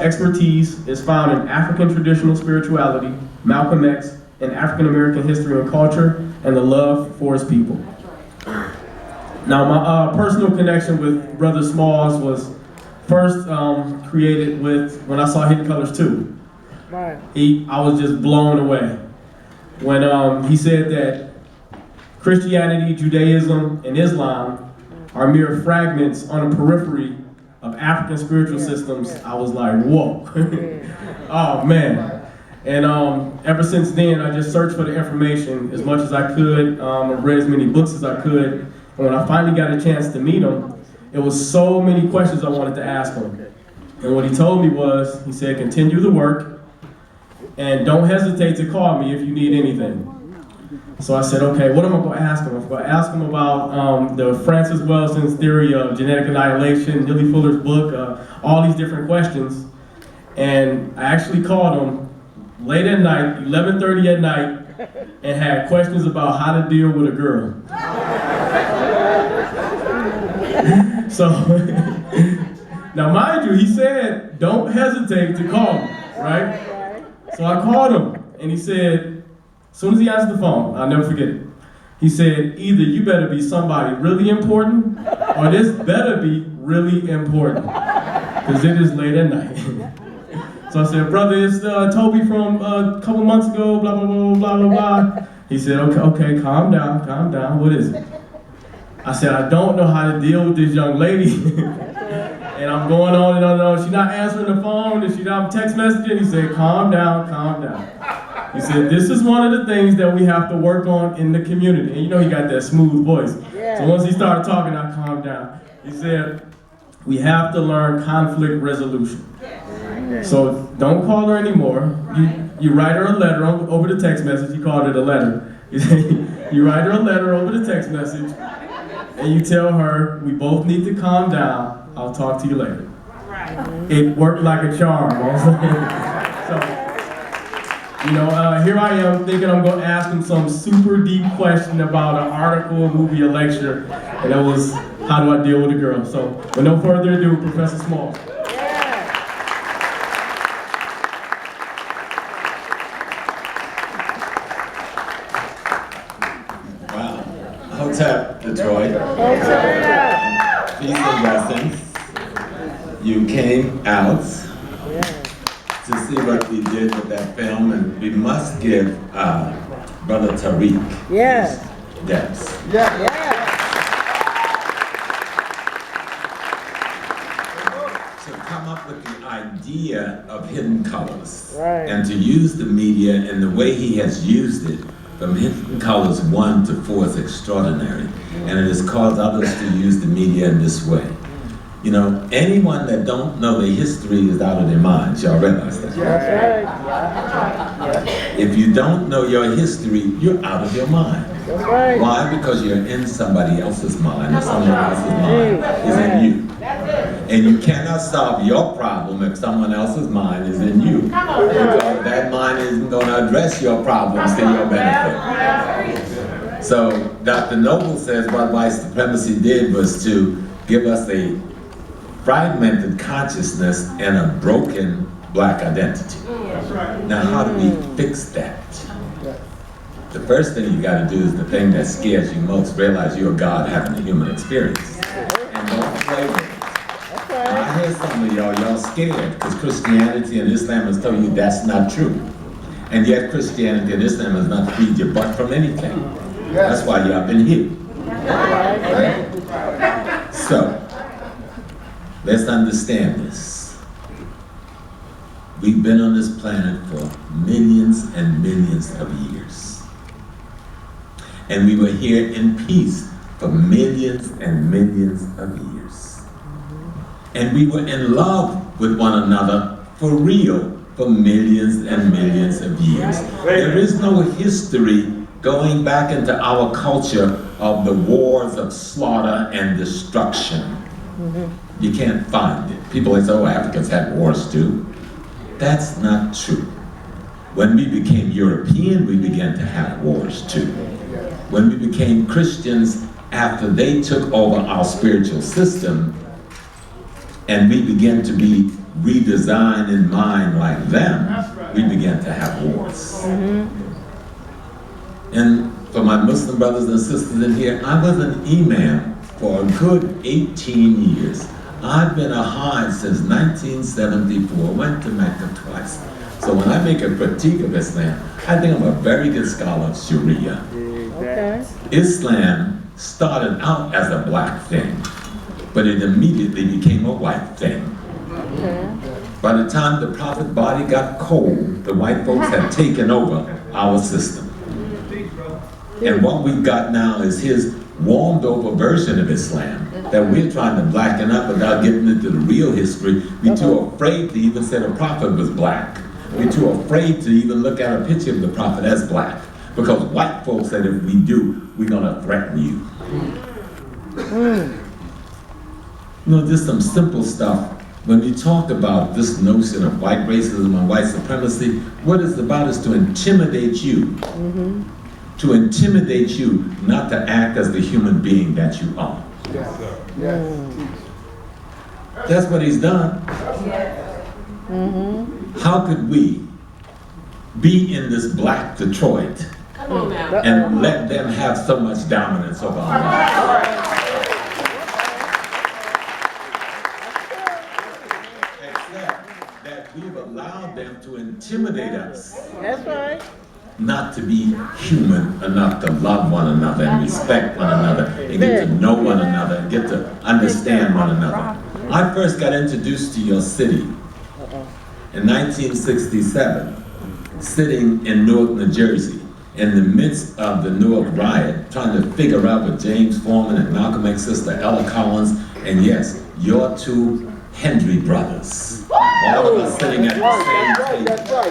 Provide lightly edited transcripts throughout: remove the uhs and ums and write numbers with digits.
expertise is found in African traditional spirituality, Malcolm X, and African American history and culture, and the love for his people. Now, my personal connection with Brother Smalls was first created with when I saw Hidden Colors 2. Right. I was just blown away when he said that Christianity, Judaism, and Islam are mere fragments on the periphery of African spiritual systems. I was like, whoa. Oh, man. And ever since then, I just searched for the information as much as I could. I read as many books as I could. And when I finally got a chance to meet him, it was so many questions I wanted to ask him. And what he told me was, he said, continue the work and don't hesitate to call me if you need anything. So I said, okay, what am I going to ask him? I'm going to ask him about the Francis Welson's theory of genetic annihilation, Neely Fuller's book, all these different questions. And I actually called him late at night, 11:30 at night, and had questions about how to deal with a girl. So, now mind you, he said, don't hesitate to call me, right? So I called him, and he said, as soon as he answered the phone, I'll never forget it. He said, either you better be somebody really important, or this better be really important, because it is late at night. So I said, brother, it's Toby from a couple months ago, blah, blah, blah, blah, blah, blah. He said, okay, calm down, what is it? I said, I don't know how to deal with this young lady. And I'm going on and on and on. She's not answering the phone, and she's not text messaging. He said, calm down. He said, this is one of the things that we have to work on in the community. And you know he got that smooth voice. Yeah. So once he started talking, I calmed down. He said, we have to learn conflict resolution. So don't call her anymore. You write her a letter over the text message. He called it a letter. You write her a letter over the text message, and you tell her, we both need to calm down. I'll talk to you later. Right. It worked like a charm. So, you know, here I am thinking I'm going to ask him some super deep question about an article, a movie, a lecture, and that was, how do I deal with a girl? So, with no further ado, Professor Smalls. Wow. Imhotep, Detroit. Peace and blessings. You came out to see what we did with that film, and we must give Brother Tariq his depths. To come up with the idea of Hidden Colors, and to use the media and the way he has used it, from Hidden Colors 1 to 4 is extraordinary, and it has caused others to use the media in this way. You know, anyone that don't know the history is out of their minds. Y'all realize that? If you don't know your history, you're out of your mind. Why? Because you're in somebody else's mind, and someone else's mind is in you. And you cannot solve your problem if someone else's mind is in you. Because that mind isn't going to address your problems to your benefit. So Dr. Noble says what white supremacy did was to give us a fragmented consciousness and a broken black identity. Now, how do we fix that? The first thing you got to do is the thing that scares you most. Realize you're God having a human experience. And don't play with it. Now, I hear some of y'all scared because Christianity and Islam has told you that's not true. And yet Christianity and Islam has not freed your butt from anything. That's why you're up in here. Right? So, let's understand this. We've been on this planet for millions and millions of years. And we were here in peace for millions and millions of years. And we were in love with one another for real for millions and millions of years. There is no history going back into our culture of the wars of slaughter and destruction. You can't find it. People say, oh, Africans had wars too. That's not true. When we became European, we began to have wars too. When we became Christians, after they took over our spiritual system, and we began to be redesign in mind like them, we began to have wars. And for my Muslim brothers and sisters in here, I was an imam for a good 18 years. I've been a Hajj since 1974, went to Mecca twice. So when I make a critique of Islam, I think I'm a very good scholar of Sharia. Okay. Islam started out as a black thing, but it immediately became a white thing. Okay. By the time the Prophet's body got cold, the white folks had taken over our system. And what we've got now is his warmed over version of Islam that we're trying to blacken up without getting into the real history. We're too afraid to even say the Prophet was black. We're too afraid to even look at a picture of the Prophet as black. Because white folks said if we do, we're gonna threaten you. You know, just some simple stuff. When we talk about this notion of white racism and white supremacy, what it's about is to intimidate you. To intimidate you, not to act as the human being that you are. That's what he's done. How could we be in this black Detroit and let them have so much dominance over our lives? Except that we've allowed them to intimidate us. That's right. Not to be human enough to love one another and respect one another and get to know one another and get to understand one another. I first got introduced to your city in 1967, sitting in Newark, New Jersey, in the midst of the Newark riot, trying to figure out with James Foreman and Malcolm X's sister Ella Collins, and yes, your two Hendry brothers. All of us sitting at the same table.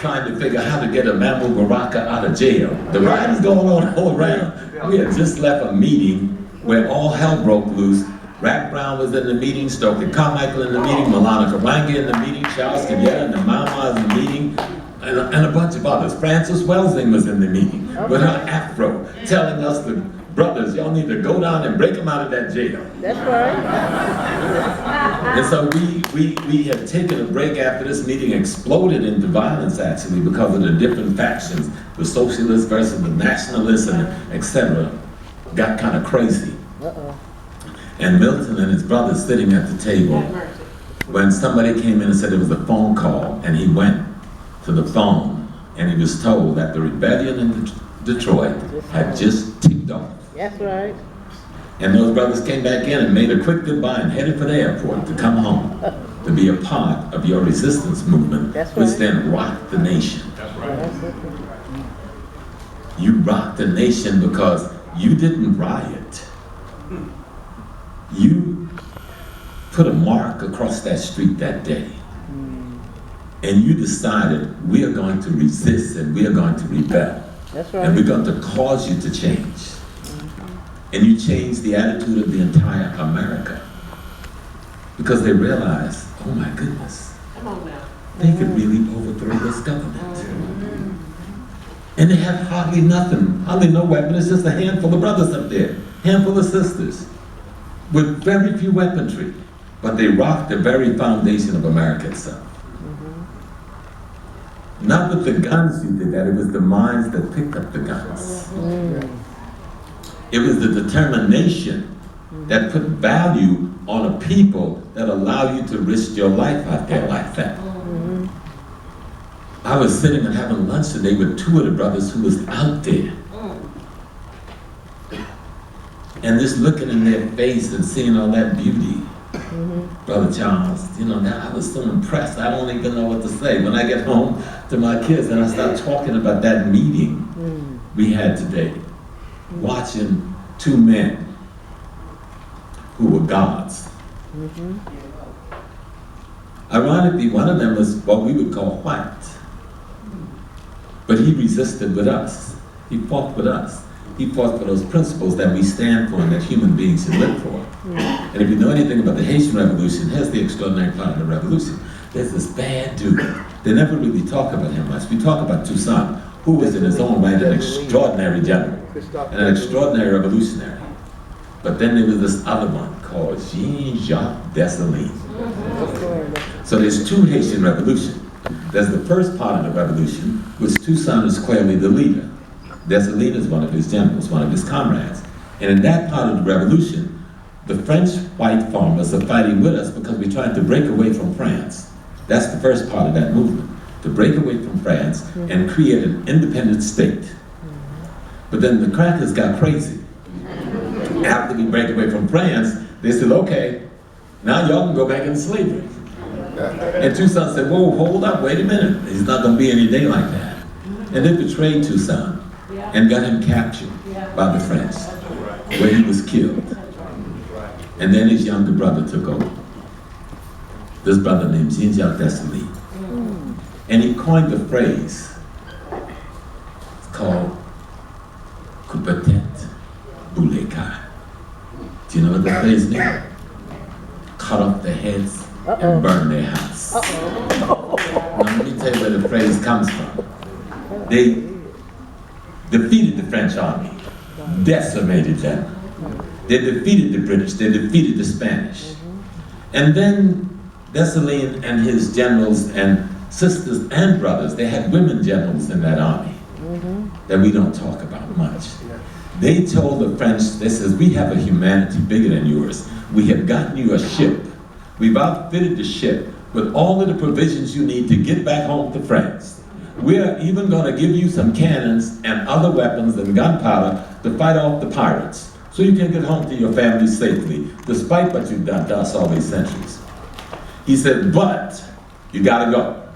Trying to figure out how to get a Mamu Baraka out of jail. The riot is going on all around. We had just left a meeting where all hell broke loose. Rack Brown was in the meeting, Stokely Carmichael in the meeting, Milana Karange in the meeting, Charles Cavietta and the Mama in the meeting, and a bunch of others. Frances Welsing was in the meeting with her afro, telling us the brothers, y'all need to go down and break them out of that jail. That's right. And so we had taken a break after this meeting exploded into violence actually because of the different factions, the socialists versus the nationalists and etc. got kind of crazy. And Milton and his brothers sitting at the table when somebody came in and said it was a phone call, and he went to the phone and he was told that the rebellion in Detroit had just ticked off. That's right. And those brothers came back in and made a quick goodbye and headed for the airport to come home, to be a part of your resistance movement, which then rocked the nation. You rocked the nation because you didn't riot. You put a mark across that street that day. And you decided we are going to resist and we are going to rebel. That's right. And we're going to cause you to change. And you changed the attitude of the entire America. Because they realized, oh my goodness, they could really overthrow this government. And they had hardly nothing, hardly no weapon. It's just a handful of brothers up there, handful of sisters, with very few weaponry. But they rocked the very foundation of America itself. Not with the guns you did that, it was the minds that picked up the guns. It was the determination that put value on a people that allow you to risk your life out there like that. I was sitting and having lunch today with two of the brothers who was out there. And just looking in their face and seeing all that beauty. Brother Charles, you know, now I was so impressed, I don't even know what to say. When I get home to my kids and I start talking about that meeting we had today, watching two men who were gods. Ironically, one of them was what we would call white. But he resisted with us. He fought with us. He fought for those principles that we stand for and that human beings should live for. And if you know anything about the Haitian Revolution, here's the extraordinary part of the revolution. There's this bad dude. They never really talk about him much. We talk about Toussaint, who was in his own right an extraordinary general and an extraordinary revolutionary. But then there was this other one called Jean-Jacques Dessalines. So there's two Haitian revolutions. There's the first part of the revolution, which Toussaint is clearly the leader. Dessalines is one of his generals, one of his comrades. And in that part of the revolution, the French white farmers are fighting with us because we're trying to break away from France. That's the first part of that movement, to break away from France and create an independent state. But then the crackers got crazy. After we break away from France, they said, okay, now y'all can go back into slavery. And Toussaint said, whoa, hold up, wait a minute. It's not gonna be any day like that. And they betrayed Toussaint and got him captured by the French, where he was killed. And then his younger brother took over. This brother named Jean-Jacques. And he coined the phrase. It's called Coupe-tête, bouleka. Do you know what the phrase means? Cut off their heads and burn their house. Now let me tell you where the phrase comes from. They defeated the French army, decimated them. They defeated the British, they defeated the Spanish. And then Dessalines and his generals and sisters and brothers, they had women generals in that army that we don't talk about much. They told the French, they says, we have a humanity bigger than yours. We have gotten you a ship. We've outfitted the ship with all of the provisions you need to get back home to France. We're even going to give you some cannons and other weapons and gunpowder to fight off the pirates, so you can get home to your family safely, despite what you've done to us all these centuries. He said, but you gotta go.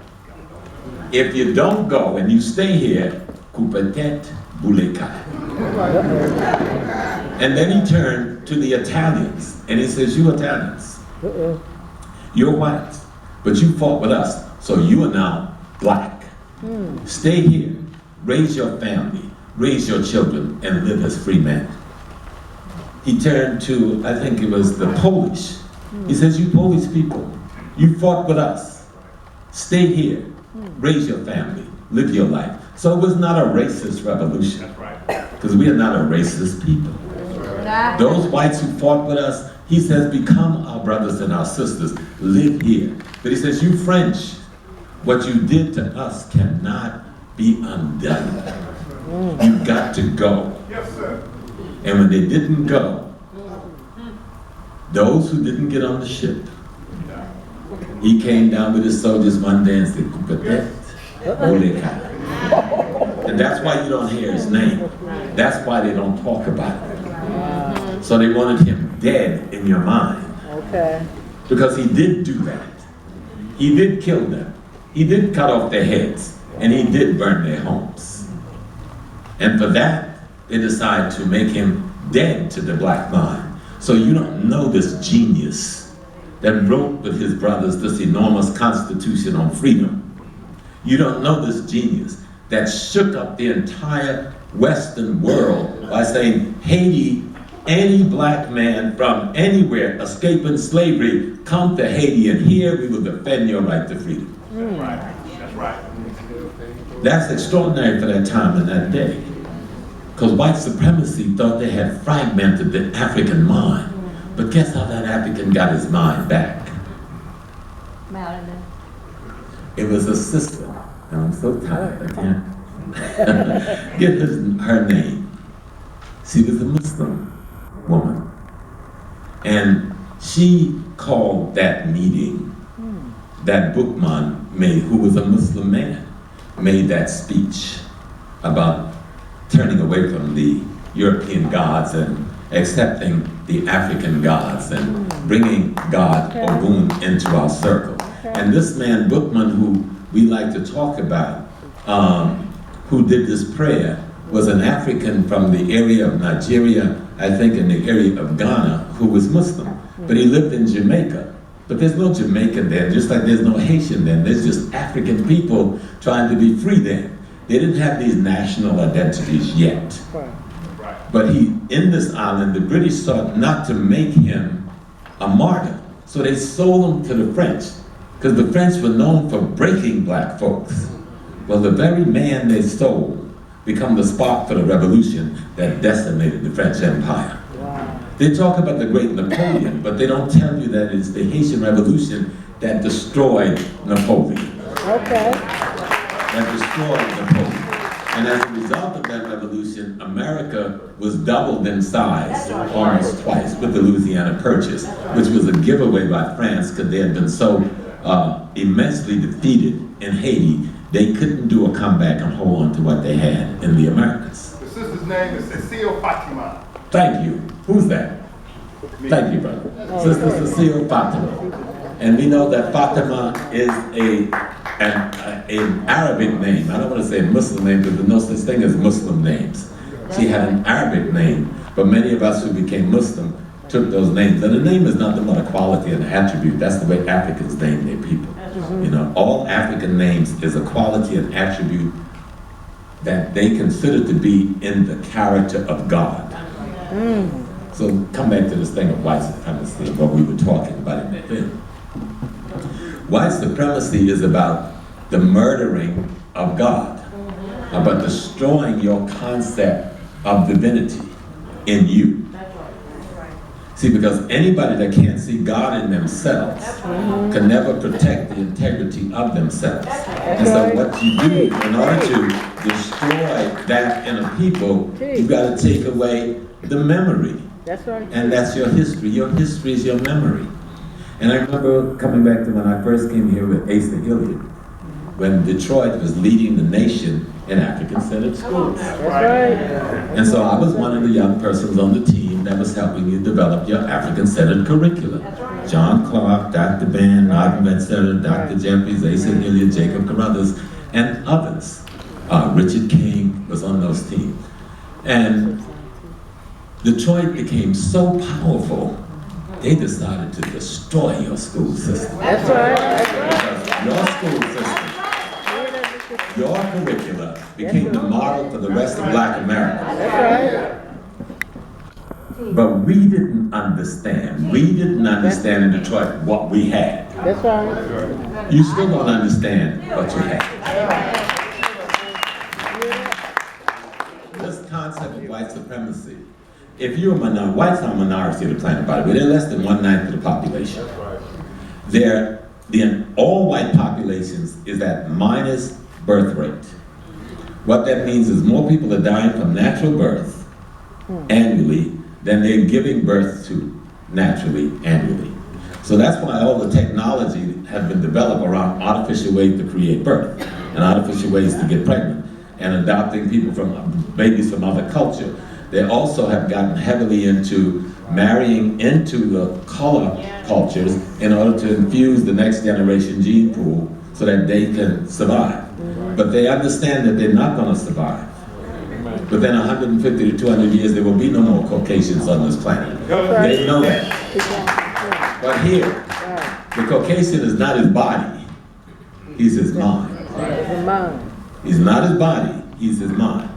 If you don't go and you stay here, Coupe-tête, bouleka. And then he turned to the Italians and he says, you Italians, you're white, but you fought with us, so you are now black. Stay here, raise your family, raise your children, and live as free men. He turned to, I think it was the Polish. He says, you Polish people, you fought with us. Stay here, raise your family, live your life. So it was not a racist revolution, because we are not a racist people. Those whites who fought with us, he says, become our brothers and our sisters, live here. But he says, you French, what you did to us cannot be undone. You've got to go. And when they didn't go, those who didn't get on the ship, he came down with his soldiers one day and said, Coupe-tête, bouleka. And that's why you don't hear his name. That's why they don't talk about it. So they wanted him dead in your mind. Because he did do that. He did kill them. He did cut off their heads. And he did burn their homes. And for that, they decided to make him dead to the black mind. So you don't know this genius that wrote with his brothers this enormous constitution on freedom. You don't know this genius that shook up the entire Western world by saying, Haiti, any black man from anywhere escaping slavery, come to Haiti, and here we will defend your right to freedom. That's right. That's right. That's extraordinary for that time and that day. Because white supremacy thought they had fragmented the African mind. But guess how that African got his mind back? It was a sister. And I'm so tired, I can't get her name. She was a Muslim woman. And she called that meeting, that bookman made, who was a Muslim man, made that speech about turning away from the European gods and accepting the African gods and bringing God Ogun into our circle. And this man, Bookman, who we like to talk about, who did this prayer, was an African from the area of Nigeria, I think in the area of Ghana, who was Muslim. But he lived in Jamaica. But there's no Jamaican there, just like there's no Haitian there. There's just African people trying to be free there. They didn't have these national identities yet. But in this island, the British sought not to make him a martyr. So they sold him to the French, because the French were known for breaking black folks. Well, the very man they stole became the spark for the revolution that decimated the French Empire. They talk about the great Napoleon, but they don't tell you that it's the Haitian Revolution that destroyed Napoleon. Okay. That destroyed Napoleon. And as a result of that revolution, America was doubled in size almost twice with the Louisiana Purchase, which was a giveaway by France because they had been so immensely defeated in Haiti, they couldn't do a comeback and hold on to what they had in the Americas. The sister's name is Cecile Fatima. Thank you. Who's that? Thank you, brother. Sister Cecile Fatima. And we know that Fatima is an Arabic name. I don't want to say Muslim name because there's no such thing as Muslim names. She had an Arabic name, but many of us who became Muslim took those names. And the name is nothing but a quality and attribute. That's the way Africans name their people. You know, all African names is a quality and attribute that they consider to be in the character of God. So come back to this thing of white supremacy, what we were talking about in the film. White supremacy is about the murdering of God, about destroying your concept of divinity in you. See, because anybody that can't see God in themselves can never protect the integrity of themselves. And so what you do in order to destroy that in a people, you've got to take away the memory. That's right. And that's your history. Your history is your memory. And I remember coming back to when I first came here with Asa Hilliard, when Detroit was leading the nation in African-centered schools. That's right. And so I was one of the young persons on the team that was helping you develop your African-centered curriculum. John Clark, Dr. Ban, Martin Ventura, Dr. Jeffries, Asa Hilliard, Jacob Carruthers, and others. Richard King was on those teams. And Detroit became so powerful, they decided to destroy your school system. That's right. That's right. Your school system, your curricula became the model for the rest of Black America. That's right. But we didn't understand. We didn't understand in Detroit what we had. That's right. You still don't understand what you had. This concept of white supremacy. If you're a minority, whites are a minority of the planet, by the way. They're less than 1/9 of the population. The all white populations is at minus birth rate. What that means is more people are dying from natural birth annually than they're giving birth to naturally annually. So that's why all the technology has been developed around artificial ways to create birth and artificial ways to get pregnant and adopting people from babies from other culture. They also have gotten heavily into marrying into the color cultures in order to infuse the next generation gene pool so that they can survive. But they understand that they're not going to survive. Within 150 to 200 years, there will be no more Caucasians on this planet. They know that. But here, the Caucasian is not his body, he's his mind. He's not his body, he's his mind.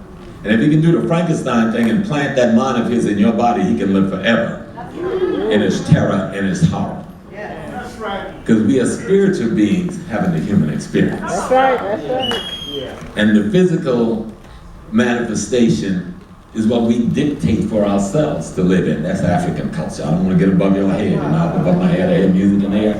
And if he can do the Frankenstein thing and plant that mind of his in your body, he can live forever in his terror and his horror. Because we are spiritual beings having a human experience. That's right, that's right. And the physical manifestation is what we dictate for ourselves to live in. That's African culture. I don't want to get above your head. You know, above my head, I hear music in the air.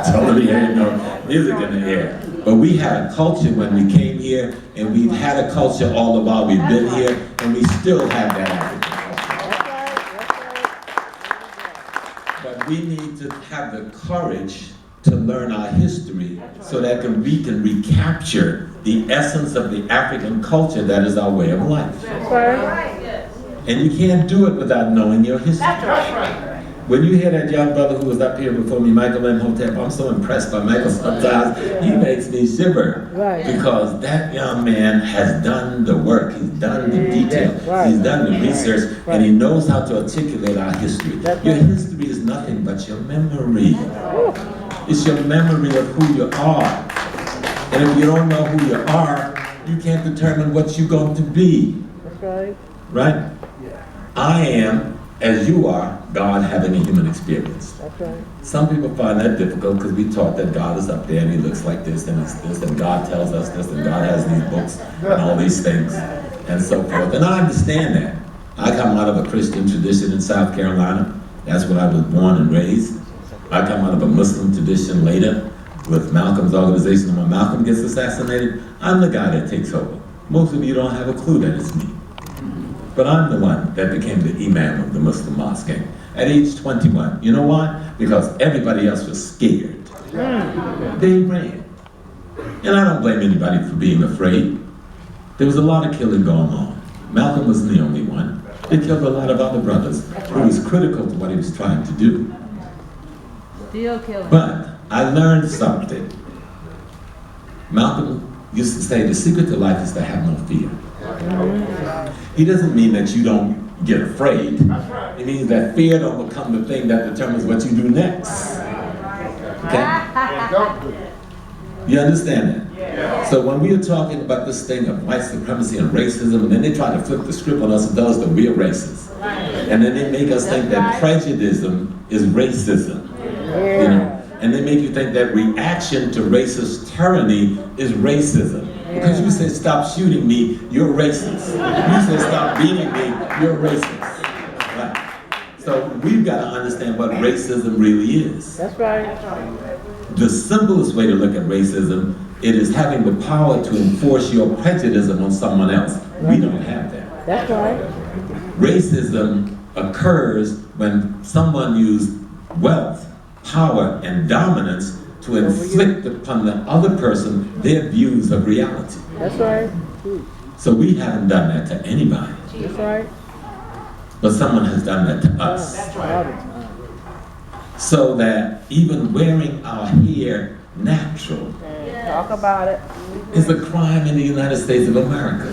I totally hear no music in the air. But we had a culture when we came here, and we've had a culture all the while we've been here, and we still have that African culture. But we need to have the courage to learn our history so that we can recapture the essence of the African culture that is our way of life. And you can't do it without knowing your history. When you hear that young brother who was up here before me, Michael Imhotep, I'm so impressed by Michael sometimes. He makes me shiver. Because that young man has done the work. He's done the detail. He's done the research. And he knows how to articulate our history. Your history is nothing but your memory. It's your memory of who you are. And if you don't know who you are, you can't determine what you're going to be. Right? I am, as you are, God having a human experience. Some people find that difficult because we taught that God is up there and he looks like this and he's this and God tells us this and God has these books and all these things and so forth. And I understand that. I come out of a Christian tradition in South Carolina. That's where I was born and raised. I come out of a Muslim tradition later with Malcolm's organization, and when Malcolm gets assassinated, I'm the guy that takes over. Most of you don't have a clue that it's me. But I'm the one that became the imam of the Muslim mosque at age 21. You know why? Because everybody else was scared. They ran. And I don't blame anybody for being afraid. There was a lot of killing going on. Malcolm wasn't the only one. They killed a lot of other brothers who was critical to what he was trying to do. Still killing. But I learned something. Malcolm used to say the secret to life is to have no fear. He doesn't mean that you don't get afraid. It means that fear don't become the thing that determines what you do next. Okay? You understand that? So when we are talking about this thing of white supremacy and racism, and then they try to flip the script on us and tell us that we're racist. And then they make us think that prejudice is racism. You know? And they make you think that reaction to racist tyranny is racism. Because you say, stop shooting me, you're racist. You say, stop beating me, you're racist. Right? So we've got to understand what racism really is. That's right. The simplest way to look at racism, it is having the power to enforce your prejudice on someone else. We don't have that. That's right. Racism occurs when someone uses wealth, power, and dominance to inflict upon the other person their views of reality. That's right. So we haven't done that to anybody. That's right. But someone has done that to us. That's right. So that even wearing our hair natural Talk about it. is a crime in the United States of America.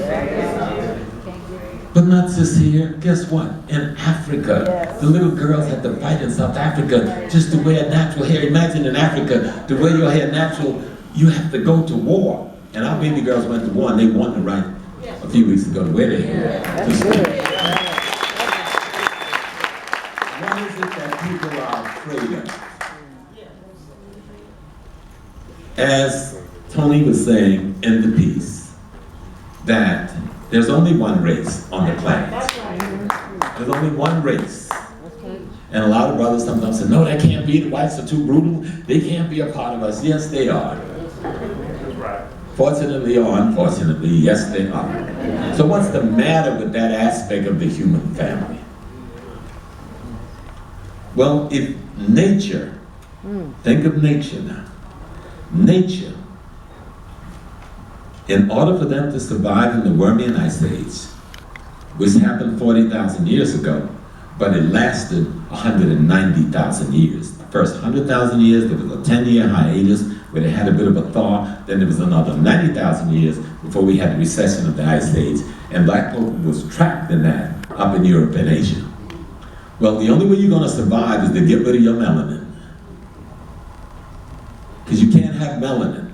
But not just here. Guess what? In Africa, the little girls had to fight in South Africa just to wear natural hair. Imagine in Africa, to wear your hair natural, you have to go to war. And our baby girls went to war and they won the right a few weeks ago to wear their hair. That's good. What is it that people are afraid of? As Tony was saying in the piece, that there's only one race on the planet. There's only one race. And a lot of brothers sometimes say, no, that can't be, the whites are too brutal, they can't be a part of us. Yes, they are. Fortunately or unfortunately, yes, they are. So what's the matter with that aspect of the human family? Well, if nature, think of nature now. Nature, in order for them to survive in the Wormian Ice Age, which happened 40,000 years ago, but it lasted 190,000 years. The first 100,000 years, there was a 10-year hiatus where they had a bit of a thaw, then there was another 90,000 years before we had the recession of the Ice Age, and black people was trapped in that up in Europe and Asia. Well, the only way you're going to survive is to get rid of your melanin. Because you can't have melanin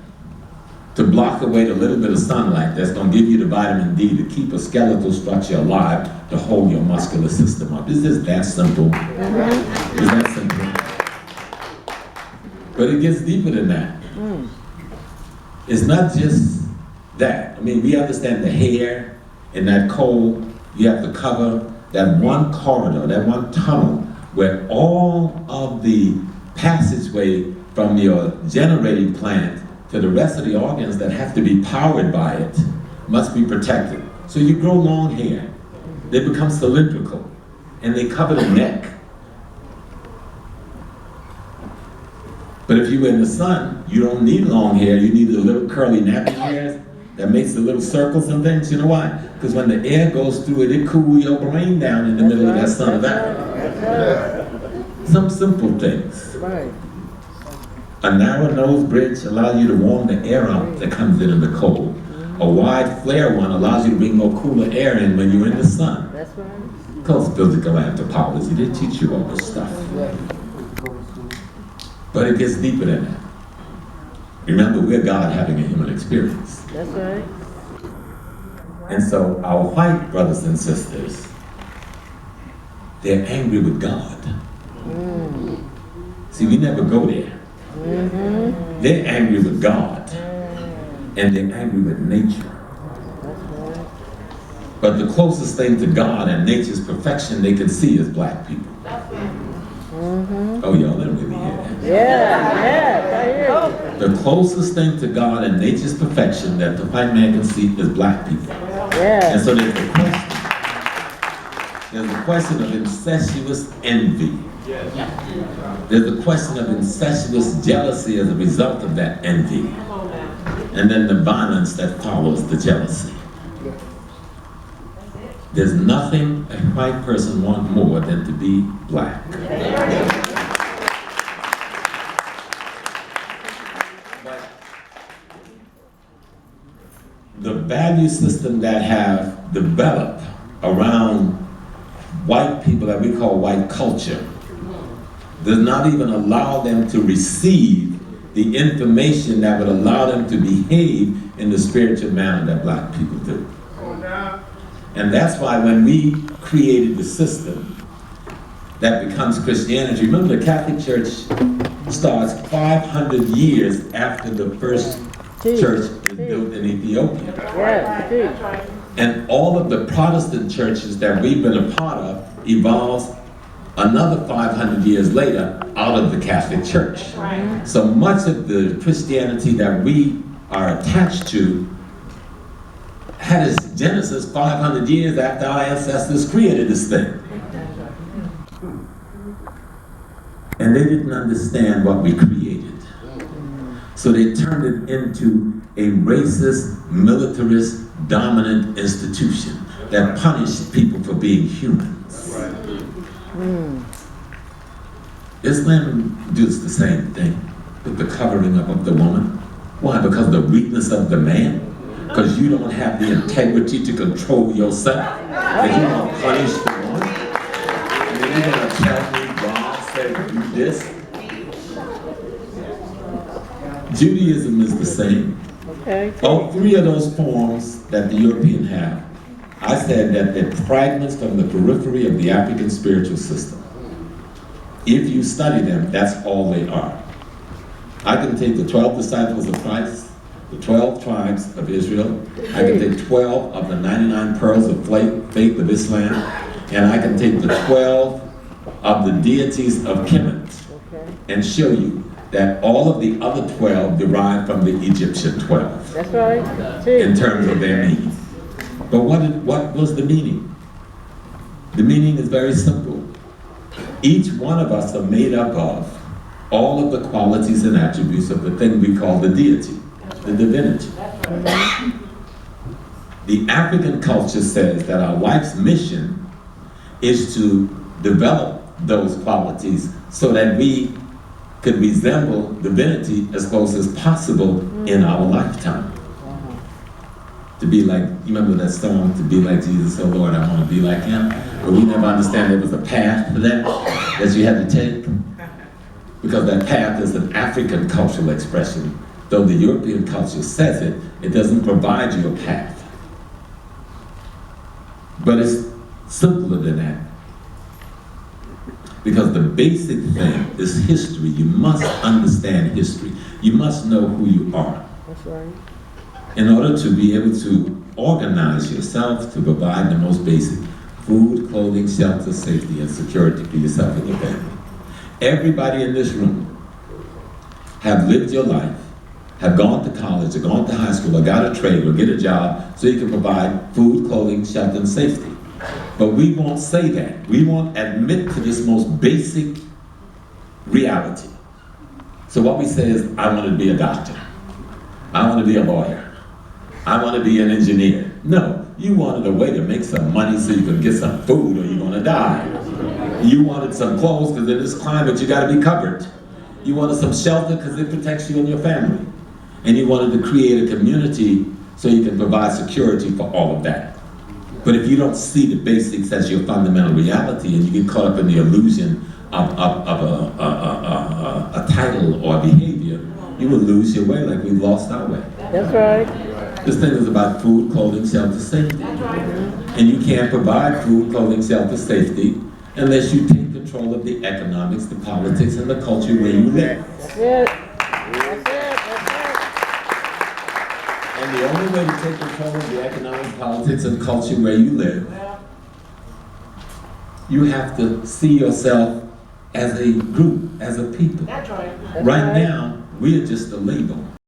to block away the little bit of sunlight that's going to give you the vitamin D to keep a skeletal structure alive to hold your muscular system up. It's just that simple. It's that simple. But it gets deeper than that. It's not just that. I mean, we understand the hair and that cold, you have to cover that one corridor, that one tunnel, where all of the passageway from your generating plant to the rest of the organs that have to be powered by it must be protected. So you grow long hair. They become cylindrical and they cover the neck. But if you're in the sun, you don't need long hair. You need the little curly nappy hairs that makes the little circles and things. You know why? Because when the air goes through it, it cools your brain down in the middle of that sun of Africa. Some simple things. Right. A narrow nose bridge allows you to warm the air up that comes in the cold. A wide flare one allows you to bring more cooler air in when you're in the sun. That's right. Because physical anthropology, they teach you all this stuff. But it gets deeper than that. Remember, we're God having a human experience. That's right. And so our white brothers and sisters, they're angry with God. See, we never go there. They're angry with God. And they're angry with nature. But the closest thing to God and nature's perfection they can see is black people. Oh, y'all didn't really hear that. The closest thing to God and nature's perfection that the white man can see is black people. And so there's the question. There's a question of incestuous envy. There's a question of incestuous jealousy as a result of that envy. And then the violence that follows the jealousy. There's nothing a white person wants more than to be black. But the value system that have developed around white people that we call white culture does not even allow them to receive the information that would allow them to behave in the spiritual manner that black people do. And that's why when we created the system that becomes Christianity, remember the Catholic Church starts 500 years after the first church is built in Ethiopia. And all of the Protestant churches that we've been a part of evolves another 500 years later out of the Catholic Church. So much of the Christianity that we are attached to had its genesis 500 years after our ancestors created this thing. And they didn't understand what we created. So they turned it into a racist, militarist, dominant institution that punished people for being humans. Islam does the same thing with the covering up of the woman. Why? Because of the weakness of the man? Because you don't have the integrity to control yourself? That you want to punish the woman? And then you're going to tell me God said do this? Judaism is the same. All three of those forms that the European have, I said that they're fragments from the periphery of the African spiritual system. If you study them, that's all they are. I can take the 12 disciples of Christ, the 12 tribes of Israel, I can take 12 of the 99 pearls of faith of Islam, and I can take the 12 of the deities of Kemet and show you that all of the other 12 derive from the Egyptian 12. That's right. In terms of their meaning. But what was the meaning? The meaning is very simple. Each one of us are made up of all of the qualities and attributes of the thing we call the deity, the divinity. The African culture says that our life's mission is to develop those qualities so that we could resemble divinity as close as possible in our lifetime. To be like, you remember that song, to be like Jesus, oh Lord, I want to be like him? But we never understand there was a path for that you had to take. Because that path is an African cultural expression. Though the European culture says it, it doesn't provide you a path. But it's simpler than that. Because the basic thing is history. You must understand history. You must know who you are. That's right. In order to be able to organize yourself to provide the most basic food, clothing, shelter, safety, and security for yourself and your family. Everybody in this room have lived your life, have gone to college, or gone to high school, or got a trade, or get a job, so you can provide food, clothing, shelter, and safety. But we won't say that. We won't admit to this most basic reality. So what we say is, I want to be a doctor. I want to be a lawyer. I want to be an engineer. No, you wanted a way to make some money so you could get some food or you're going to die. You wanted some clothes because in this climate you got to be covered. You wanted some shelter because it protects you and your family. And you wanted to create a community so you can provide security for all of that. But if you don't see the basics as your fundamental reality and you get caught up in the illusion of a title or behavior, you will lose your way like we've lost our way. That's right. This thing is about food, clothing, shelter, safety. And you can't provide food, clothing, shelter, safety unless you take control of the economics, the politics, and the culture where you live. That's it. That's it. And the only way to take control of the economic, politics, and culture where you live, you have to see yourself as a group, as a people. That's right. Right now, we are just a label.